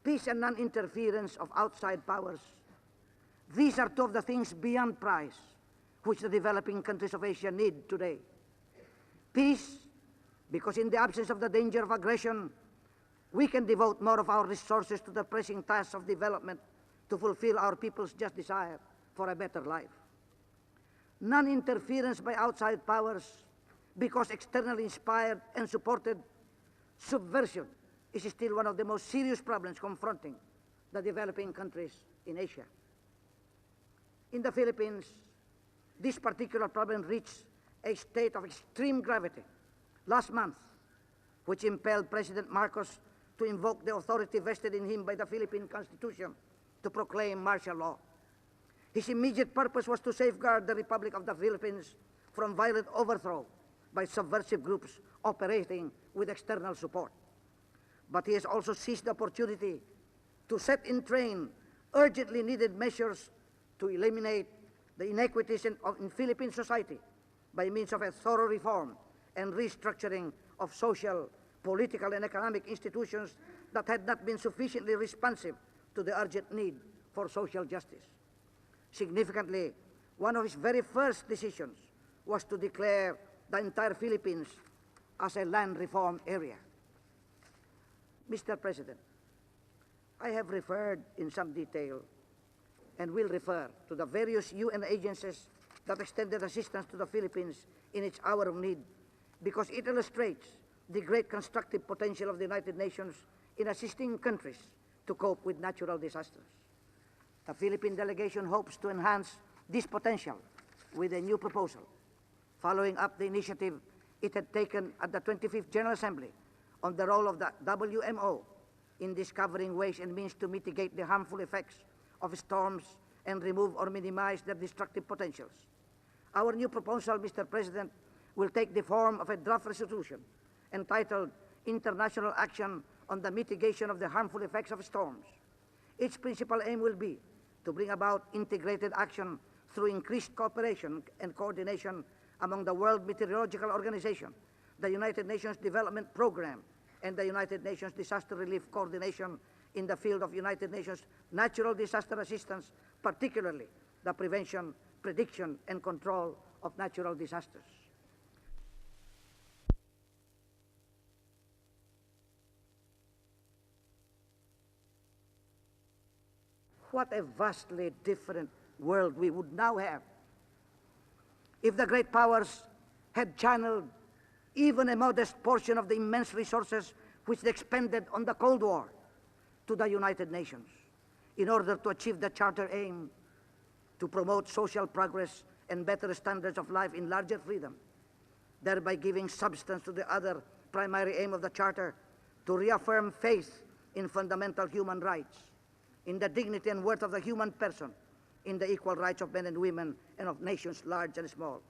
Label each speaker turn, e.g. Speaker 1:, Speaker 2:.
Speaker 1: peace and non-interference of outside powers. These are two of the things beyond price which the developing countries of Asia need today. Peace, because in the absence of the danger of aggression, we can devote more of our resources to the pressing tasks of development to fulfill our people's just desire for a better life. Non-interference by outside powers, because externally inspired and supported subversion is still one of the most serious problems confronting the developing countries in Asia. In the Philippines, this particular problem reached a state of extreme gravity last month, which impelled President Marcos to invoke the authority vested in him by the Philippine Constitution to proclaim martial law. His immediate purpose was to safeguard the Republic of the Philippines from violent overthrow by subversive groups operating with external support. But he has also seized the opportunity to set in train urgently needed measures to eliminate the inequities in Philippine society by means of a thorough reform and restructuring of social, political, and economic institutions that had not been sufficiently responsive to the urgent need for social justice. Significantly, one of his very first decisions was to declare the entire Philippines as a land reform area. Mr. President, I have referred in some detail and will refer to the various UN agencies that extended assistance to the Philippines in its hour of need because it illustrates the great constructive potential of the United Nations in assisting countries to cope with natural disasters. The Philippine delegation hopes to enhance this potential with a new proposal, following up the initiative it had taken at the 25th General Assembly on the role of the WMO in discovering ways and means to mitigate the harmful effects of storms and remove or minimize their destructive potentials. Our new proposal, Mr. President, will take the form of a draft resolution entitled International Action on the Mitigation of the Harmful Effects of Storms. Its principal aim will be to bring about integrated action through increased cooperation and coordination among the World Meteorological Organization, the United Nations Development Program, and the United Nations Disaster Relief Coordination in the field of United Nations natural disaster assistance, particularly the prevention, prediction, and control of natural disasters. What a vastly different world we would now have if the great powers had channeled even a modest portion of the immense resources which they expended on the Cold War to the United Nations in order to achieve the Charter aim to promote social progress and better standards of life in larger freedom, thereby giving substance to the other primary aim of the Charter to reaffirm faith in fundamental human rights, in the dignity and worth of the human person, in the equal rights of men and women and of nations large and small.